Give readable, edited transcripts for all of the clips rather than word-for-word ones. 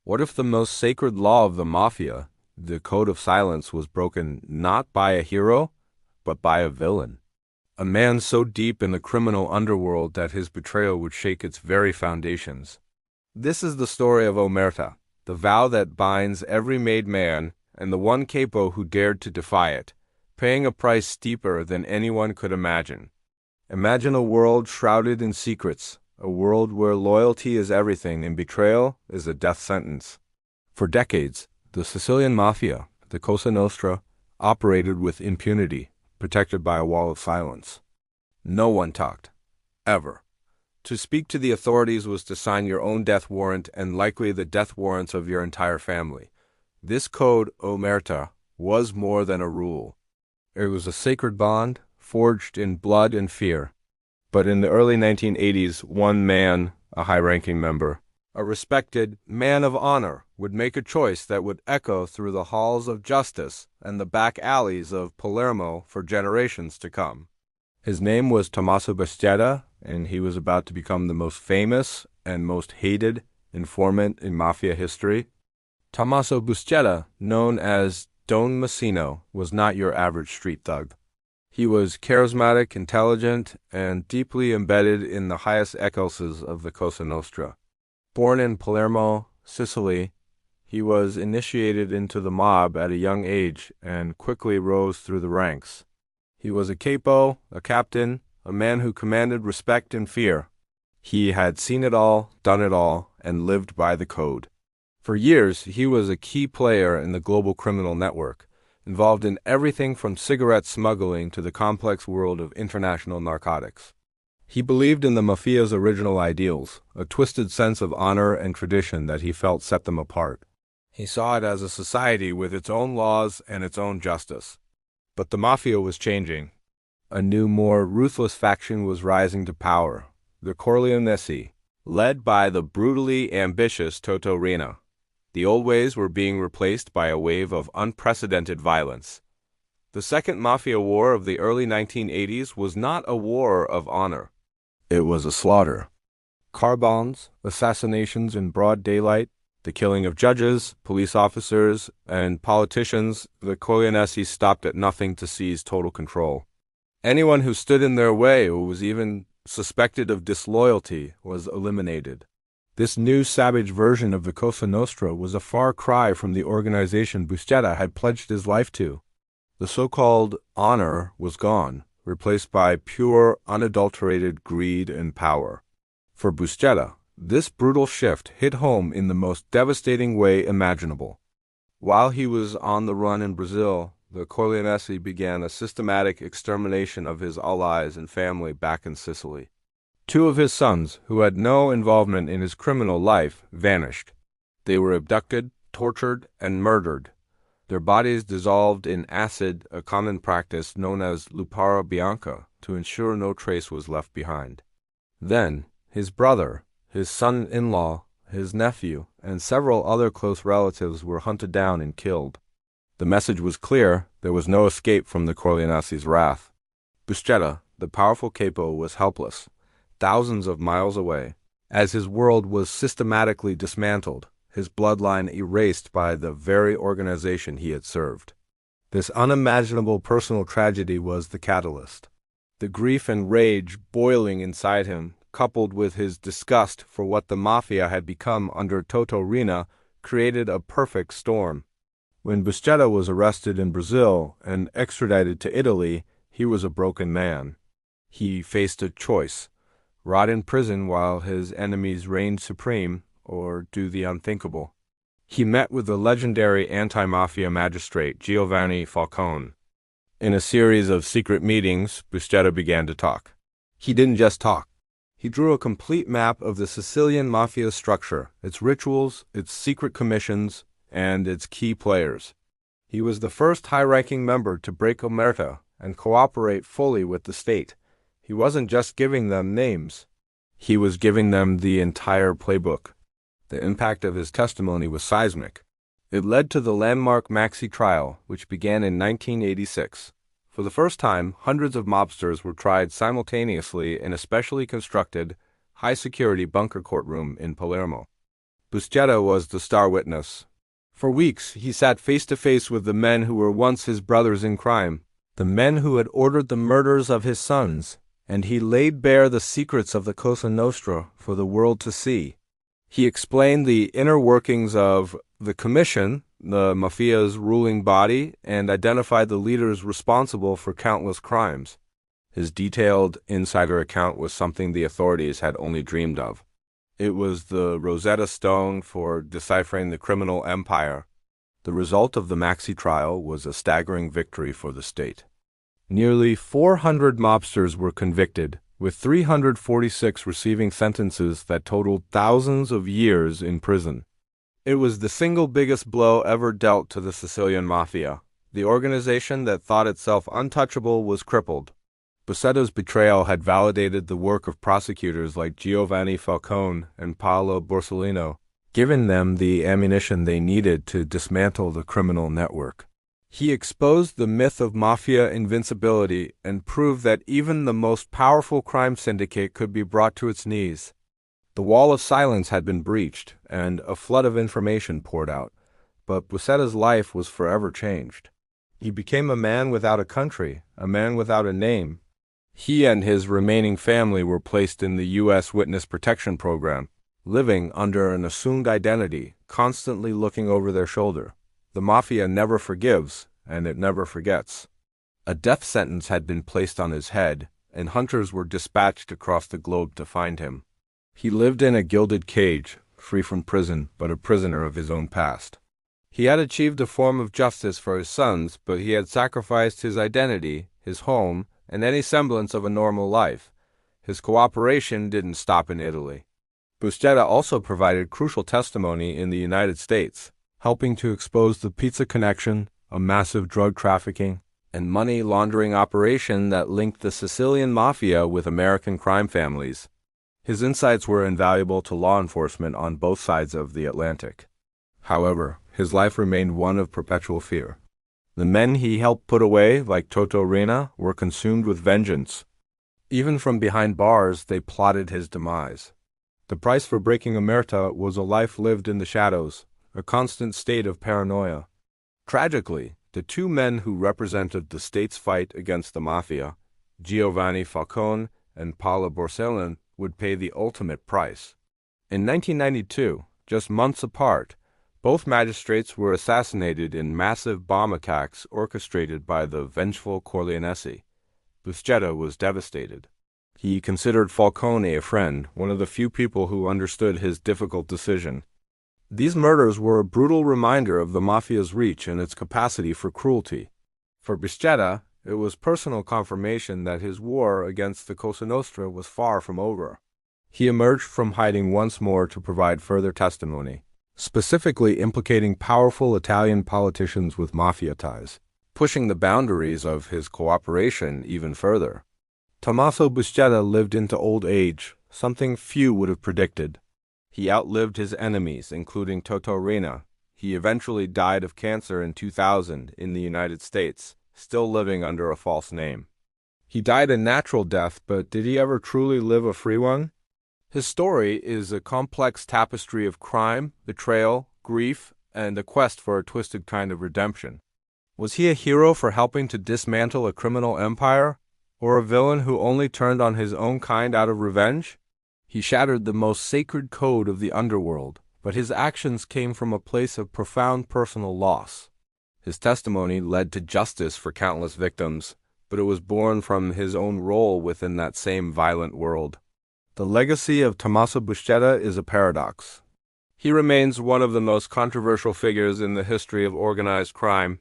What if the most sacred law of the Mafia, the code of silence, was broken not by a hero, but by a villain? A man so deep in the criminal underworld that his betrayal would shake its very foundations. This is the story of Omerta, the vow that binds every made man, and the one capo who dared to defy it, paying a price steeper than anyone could imagine. Imagine a world shrouded in secrets, a world where loyalty is everything and betrayal is a death sentence. For decades, the Sicilian Mafia, the Cosa Nostra, operated with impunity, protected by a wall of silence. No one talked. Ever. To speak to the authorities was to sign your own death warrant and likely the death warrants of your entire family. This code, Omerta, was more than a rule. It was a sacred bond, forged in blood and fear. But in the early 1980s, one man, a high-ranking member, a respected man of honor, would make a choice that would echo through the halls of justice and the back alleys of Palermo for generations to come. His name was Tommaso Buscetta, and he was about to become the most famous and most hated informant in Mafia history. Tommaso Buscetta, known as Don Massino, was not your average street thug. He was charismatic, intelligent, and deeply embedded in the highest echelons of the Cosa Nostra. Born in Palermo, Sicily, he was initiated into the mob at a young age and quickly rose through the ranks. He was a capo, a captain, a man who commanded respect and fear. He had seen it all, done it all, and lived by the code. For years, he was a key player in the global criminal network, involved in everything from cigarette smuggling to the complex world of international narcotics. He believed in the Mafia's original ideals, a twisted sense of honor and tradition that he felt set them apart. He saw it as a society with its own laws and its own justice. But the Mafia was changing. A new, more ruthless faction was rising to power, the Corleonesi, led by the brutally ambitious Toto Riina. The old ways were being replaced by a wave of unprecedented violence. The Second Mafia War of the early 1980s was not a war of honor. It was a slaughter. Car bombs, assassinations in broad daylight, the killing of judges, police officers, and politicians. The Corleonesi stopped at nothing to seize total control. Anyone who stood in their way or was even suspected of disloyalty was eliminated. This new savage version of the Cosa Nostra was a far cry from the organization Buscetta had pledged his life to. The so-called honor was gone, replaced by pure, unadulterated greed and power. For Buscetta, this brutal shift hit home in the most devastating way imaginable. While he was on the run in Brazil, the Corleonesi began a systematic extermination of his allies and family back in Sicily. 2 of his sons, who had no involvement in his criminal life, vanished. They were abducted, tortured, and murdered. Their bodies dissolved in acid, a common practice known as lupara bianca, to ensure no trace was left behind. Then, his brother, his son-in-law, his nephew, and several other close relatives were hunted down and killed. The message was clear: there was no escape from the Corleonesi's wrath. Buscetta, the powerful capo, was helpless, thousands of miles away, as his world was systematically dismantled, his bloodline erased by the very organization he had served. This unimaginable personal tragedy was the catalyst. The grief and rage boiling inside him, coupled with his disgust for what the Mafia had become under Toto Riina, created a perfect storm. When Buscetta was arrested in Brazil and extradited to Italy, he was a broken man. He faced a choice: rot in prison while his enemies reigned supreme, or do the unthinkable. He met with the legendary anti-mafia magistrate Giovanni Falcone. In a series of secret meetings, Buscetta began to talk. He didn't just talk. He drew a complete map of the Sicilian Mafia structure, its rituals, its secret commissions, and its key players. He was the first high-ranking member to break omerta and cooperate fully with the state. He wasn't just giving them names. He was giving them the entire playbook. The impact of his testimony was seismic. It led to the landmark Maxi trial, which began in 1986. For the first time, hundreds of mobsters were tried simultaneously in a specially constructed, high-security bunker courtroom in Palermo. Buscetta was the star witness. For weeks, he sat face to face with the men who were once his brothers in crime, the men who had ordered the murders of his sons, and he laid bare the secrets of the Cosa Nostra for the world to see. He explained the inner workings of the Commission, the Mafia's ruling body, and identified the leaders responsible for countless crimes. His detailed insider account was something the authorities had only dreamed of. It was the Rosetta Stone for deciphering the criminal empire. The result of the Maxi trial was a staggering victory for the state. Nearly 400 mobsters were convicted, with 346 receiving sentences that totaled thousands of years in prison. It was the single biggest blow ever dealt to the Sicilian Mafia. The organization that thought itself untouchable was crippled. Buscetta's betrayal had validated the work of prosecutors like Giovanni Falcone and Paolo Borsellino, giving them the ammunition they needed to dismantle the criminal network. He exposed the myth of mafia invincibility and proved that even the most powerful crime syndicate could be brought to its knees. The wall of silence had been breached, and a flood of information poured out, but Buscetta's life was forever changed. He became a man without a country, a man without a name. He and his remaining family were placed in the U.S. Witness Protection Program, living under an assumed identity, constantly looking over their shoulder. The Mafia never forgives, and it never forgets. A death sentence had been placed on his head, and hunters were dispatched across the globe to find him. He lived in a gilded cage, free from prison, but a prisoner of his own past. He had achieved a form of justice for his sons, but he had sacrificed his identity, his home, and any semblance of a normal life. His cooperation didn't stop in Italy. Buscetta also provided crucial testimony in the United States, helping to expose the Pizza Connection, a massive drug trafficking and money laundering operation that linked the Sicilian Mafia with American crime families. His insights were invaluable to law enforcement on both sides of the Atlantic. However, his life remained one of perpetual fear. The men he helped put away, like Toto Rena, were consumed with vengeance. Even from behind bars, they plotted his demise. The price for breaking omerta was a life lived in the shadows, a constant state of paranoia. Tragically, the two men who represented the state's fight against the Mafia, Giovanni Falcone and Paolo Borsellino, would pay the ultimate price. In 1992, just months apart, both magistrates were assassinated in massive bomb attacks orchestrated by the vengeful Corleonesi. Buscetta was devastated. He considered Falcone a friend, one of the few people who understood his difficult decision. These murders were a brutal reminder of the Mafia's reach and its capacity for cruelty. For Buscetta, it was personal confirmation that his war against the Cosa Nostra was far from over. He emerged from hiding once more to provide further testimony, specifically implicating powerful Italian politicians with Mafia ties, pushing the boundaries of his cooperation even further. Tommaso Buscetta lived into old age, something few would have predicted. He outlived his enemies, including Toto Rena. He eventually died of cancer in 2000 in the United States, still living under a false name. He died a natural death, but did he ever truly live a free one? His story is a complex tapestry of crime, betrayal, grief, and a quest for a twisted kind of redemption. Was he a hero for helping to dismantle a criminal empire, or a villain who only turned on his own kind out of revenge? He shattered the most sacred code of the Underworld, but his actions came from a place of profound personal loss. His testimony led to justice for countless victims, but it was born from his own role within that same violent world. The legacy of Tommaso Buscetta is a paradox. He remains one of the most controversial figures in the history of organized crime.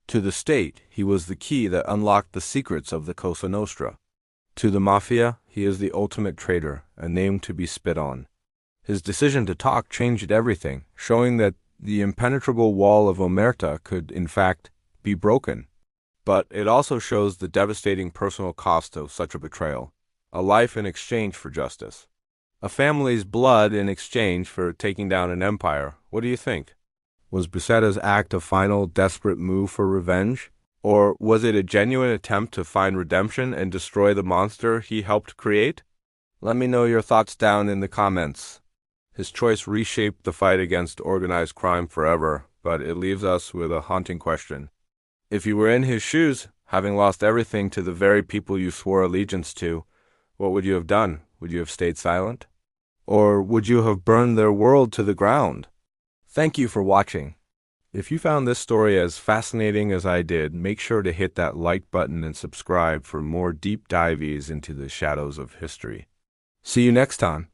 To the state, he was the key that unlocked the secrets of the Cosa Nostra. To the Mafia, he is the ultimate traitor, a name to be spit on. His decision to talk changed everything, showing that the impenetrable wall of omerta could, in fact, be broken. But it also shows the devastating personal cost of such a betrayal. A life in exchange for justice. A family's blood in exchange for taking down an empire. What do you think? Was Buscetta's act a final, desperate move for revenge? Or was it a genuine attempt to find redemption and destroy the monster he helped create? Let me know your thoughts down in the comments. His choice reshaped the fight against organized crime forever, but it leaves us with a haunting question. If you were in his shoes, having lost everything to the very people you swore allegiance to, what would you have done? Would you have stayed silent? Or would you have burned their world to the ground? Thank you for watching. If you found this story as fascinating as I did, make sure to hit that like button and subscribe for more deep dives into the shadows of history. See you next time.